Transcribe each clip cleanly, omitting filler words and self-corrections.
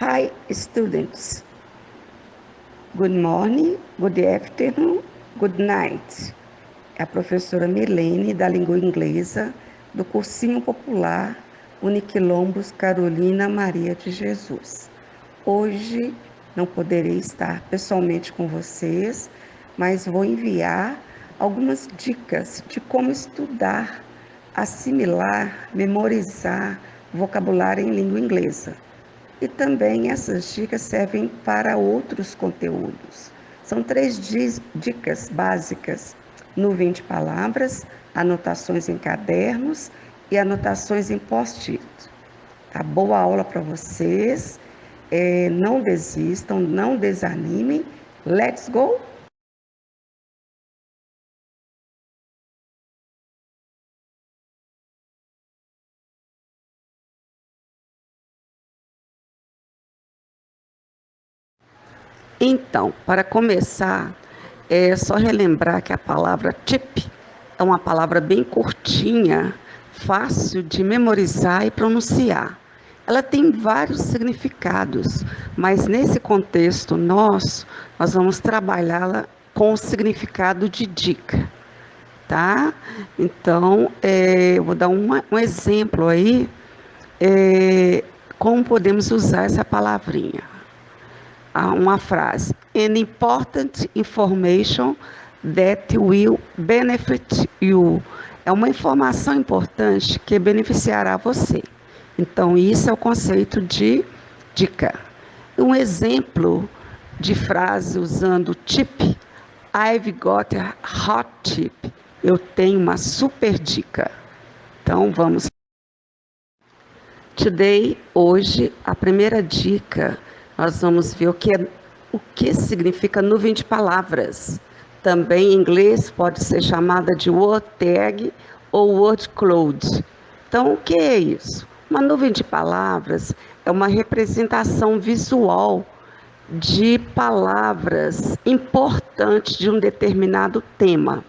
Hi students, good morning, good afternoon, good night. É a professora Milene da língua inglesa do cursinho popular Uniquilombos Carolina Maria de Jesus. Hoje não poderei estar pessoalmente com vocês, mas vou enviar algumas dicas de como estudar, assimilar, memorizar vocabulário em língua inglesa. E também essas dicas servem para outros conteúdos. São 3 dicas básicas: nuvem de palavras, anotações em cadernos e anotações em post-it. Tá? Boa aula para vocês. Não desistam, não desanimem. Let's go! Então, para começar, é só relembrar que a palavra tip é uma palavra bem curtinha, fácil de memorizar e pronunciar. Ela tem vários significados, mas nesse contexto nosso, nós vamos trabalhá-la com o significado de dica, tá? Então, eu vou dar um exemplo aí, como podemos usar essa palavrinha. Uma frase: an important information that will benefit you. É uma informação importante que beneficiará você. Então, isso é o conceito de dica. Um exemplo de frase usando tip: I've got a hot tip. Eu tenho uma super dica. Então, vamos. Today, hoje, a primeira dica, nós vamos ver o que significa nuvem de palavras. Também em inglês pode ser chamada de word tag ou word cloud. Então, o que é isso? Uma nuvem de palavras é uma representação visual de palavras importantes de um determinado tema.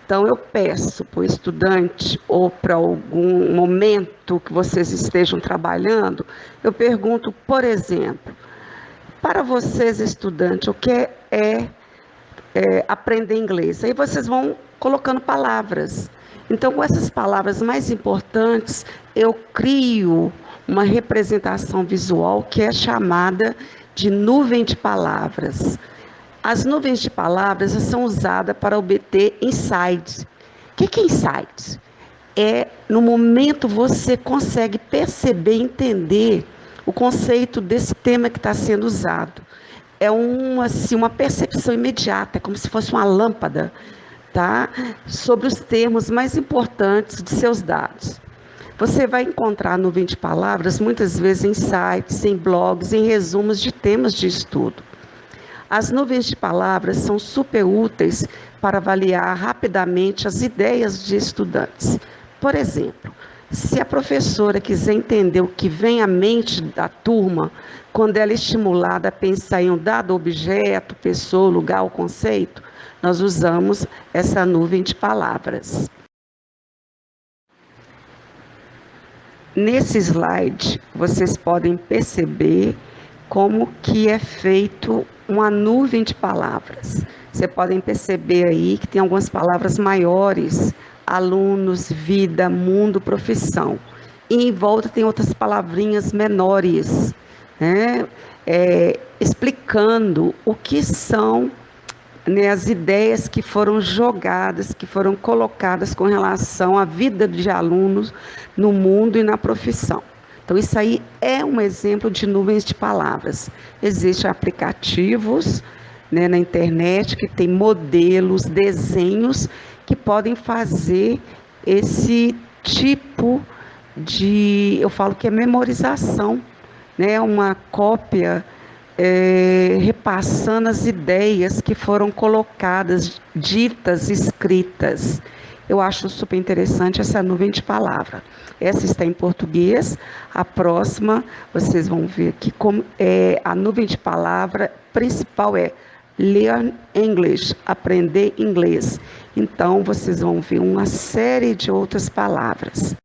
Então, eu peço para o estudante ou para algum momento que vocês estejam trabalhando, eu pergunto, por exemplo, para vocês, estudantes, o que é aprender inglês? Aí vocês vão colocando palavras. Então, com essas palavras mais importantes, eu crio uma representação visual que é chamada de nuvem de palavras. As nuvens de palavras são usadas para obter insights. O que é insights? No momento você consegue perceber, entender o conceito desse tema que está sendo usado. É uma percepção imediata, como se fosse uma lâmpada, tá? Sobre os termos mais importantes de seus dados. Você vai encontrar a nuvem de palavras muitas vezes em sites, em blogs, em resumos de temas de estudo. As nuvens de palavras são super úteis para avaliar rapidamente as ideias de estudantes. Por exemplo, se a professora quiser entender o que vem à mente da turma, quando ela é estimulada a pensar em um dado objeto, pessoa, lugar ou conceito, nós usamos essa nuvem de palavras. Nesse slide, vocês podem perceber como que é feito uma nuvem de palavras. Vocês podem perceber aí que tem algumas palavras maiores: alunos, vida, mundo, profissão. E em volta tem outras palavrinhas menores, né? Explicando o que são, né, as ideias que foram jogadas, que foram colocadas com relação à vida de alunos no mundo e na profissão. Então, isso aí é um exemplo de nuvens de palavras. Existem aplicativos, né, na internet que tem modelos, desenhos que podem fazer esse tipo de, eu falo que é memorização, né, uma cópia repassando as ideias que foram colocadas, ditas, escritas. Eu acho super interessante essa nuvem de palavra. Essa está em português, a próxima vocês vão ver aqui como a nuvem de palavra principal é Learn English, aprender inglês. Então, vocês vão ver uma série de outras palavras.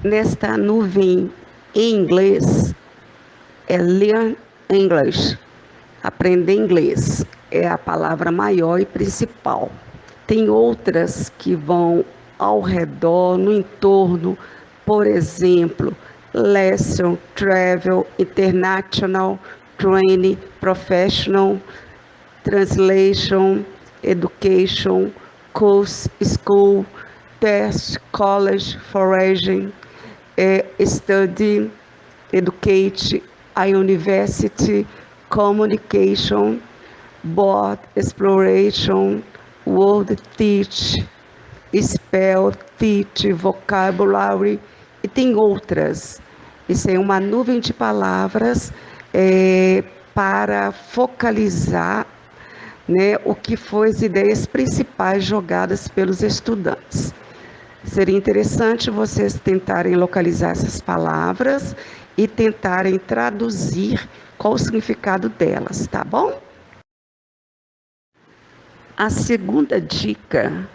Nesta nuvem em inglês, é learn English. Aprender inglês é a palavra maior e principal. Tem outras que vão ao redor, no entorno, por exemplo, lesson, travel, international, training, professional, translation, education, course, school, test, college, foraging, study, educate, a university, communication, board, exploration, word teach, spell, teach, vocabulary, e tem outras. Isso é uma nuvem de palavras para focalizar, né, o que foram as ideias principais jogadas pelos estudantes. Seria interessante vocês tentarem localizar essas palavras e tentarem traduzir qual o significado delas, tá bom? A segunda dica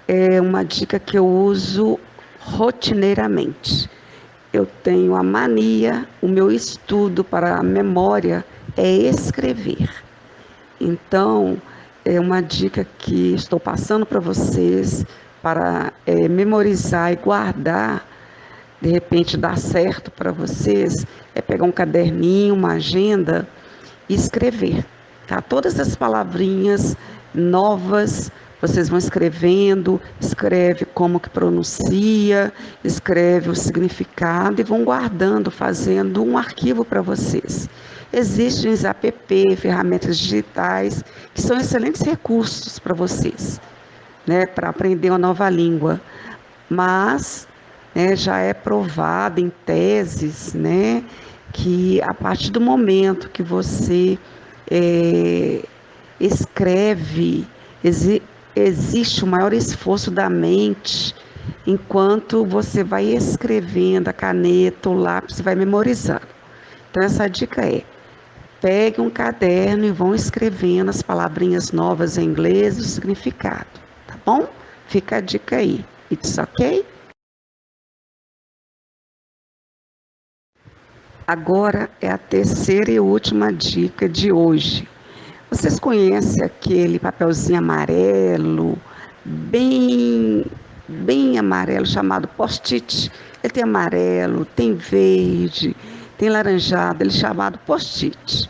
é uma dica que eu uso rotineiramente. Eu tenho a mania, o meu estudo para a memória é escrever. Então, é uma dica que estou passando para vocês para memorizar e guardar. De repente dá certo para vocês, é pegar um caderninho, uma agenda e escrever, tá? Todas as palavrinhas novas, vocês vão escrevendo, escreve como que pronuncia, escreve o significado e vão guardando, fazendo um arquivo para vocês. Existem os app, ferramentas digitais, que são excelentes recursos para vocês, né, para aprender uma nova língua, mas já é provado em teses, né, que a partir do momento que você escreve, existe o maior esforço da mente enquanto você vai escrevendo, a caneta, o lápis, vai memorizando. Então essa dica é: pegue um caderno e vão escrevendo as palavrinhas novas em inglês e o significado, tá bom? Fica a dica aí. It's okay? Agora é a terceira e última dica de hoje. Vocês conhecem aquele papelzinho amarelo, bem amarelo, chamado post-it? Ele tem amarelo, tem verde, tem laranjado, ele é chamado post-it.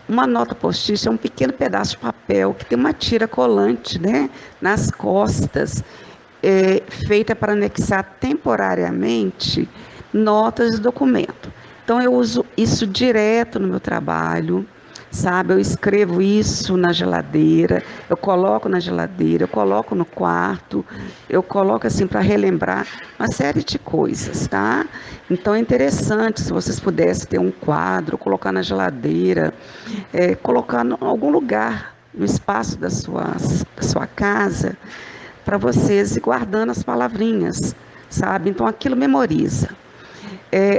Uma nota post-it é um pequeno pedaço de papel que tem uma tira colante, né, nas costas, feita para anexar temporariamente notas de documento. Então eu uso isso direto no meu trabalho, sabe? Eu escrevo isso na geladeira, eu coloco na geladeira, eu coloco no quarto, eu coloco assim para relembrar uma série de coisas, tá? Então é interessante se vocês pudessem ter um quadro, colocar na geladeira, colocar em algum lugar, no espaço da sua casa, para vocês ir guardando as palavrinhas, sabe? Então aquilo memoriza.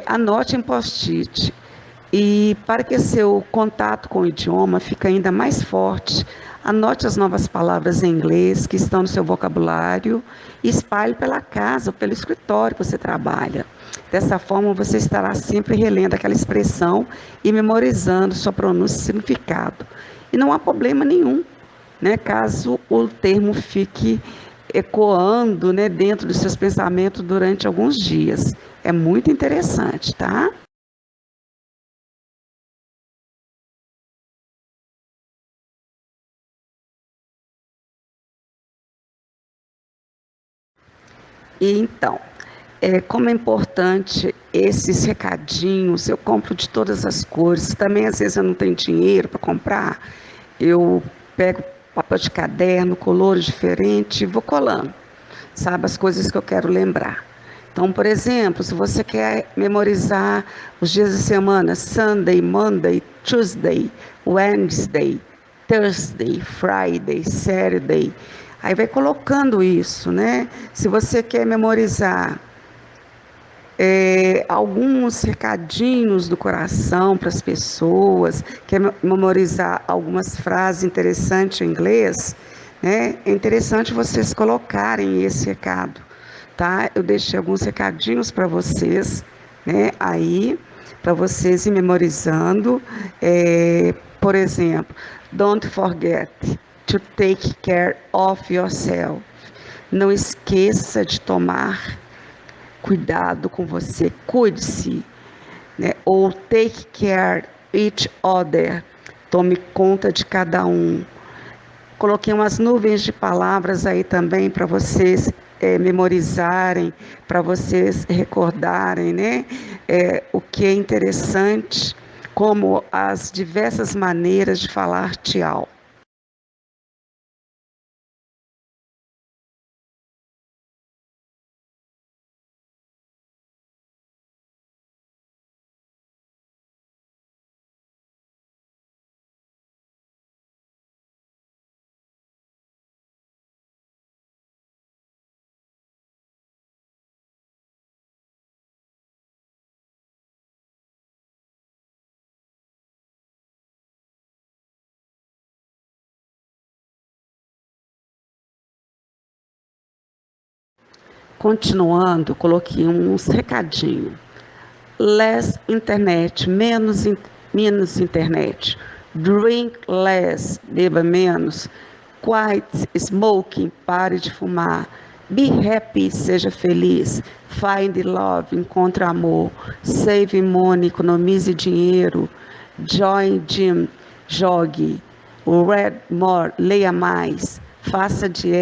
Anote em post-it. E para que seu contato com o idioma fique ainda mais forte, anote as novas palavras em inglês que estão no seu vocabulário e espalhe pela casa, pelo escritório que você trabalha. Dessa forma, você estará sempre relendo aquela expressão e memorizando sua pronúncia e significado. E não há problema nenhum, né, caso o termo fique ecoando, né, dentro dos seus pensamentos durante alguns dias. É muito interessante, tá? E então, como é importante esses recadinhos, eu compro de todas as cores. Também, às vezes, eu não tenho dinheiro para comprar, eu pego papel de caderno, colores diferentes e vou colando, sabe, as coisas que eu quero lembrar. Então, por exemplo, se você quer memorizar os dias da semana, Sunday, Monday, Tuesday, Wednesday, Thursday, Friday, Saturday, aí vai colocando isso, né? Se você quer memorizar alguns recadinhos do coração para as pessoas, quer memorizar algumas frases interessantes em inglês, né? É interessante vocês colocarem esse recado, tá? Eu deixei alguns recadinhos para vocês, né? Aí, para vocês ir memorizando. Por exemplo, don't forget to take care of yourself. Não esqueça de tomar cuidado com você, cuide-se, né? Ou take care each other, tome conta de cada um. Coloquei umas nuvens de palavras aí também para vocês memorizarem, para vocês recordarem, né? O que é interessante, como as diversas maneiras de falar tchau. Continuando, coloquei uns recadinhos. Less internet, menos internet. Drink less, beba menos. Quiet smoking, pare de fumar. Be happy, seja feliz. Find love, encontre amor. Save money, economize dinheiro. Join gym, jogue. Read more, leia mais. Faça dieta.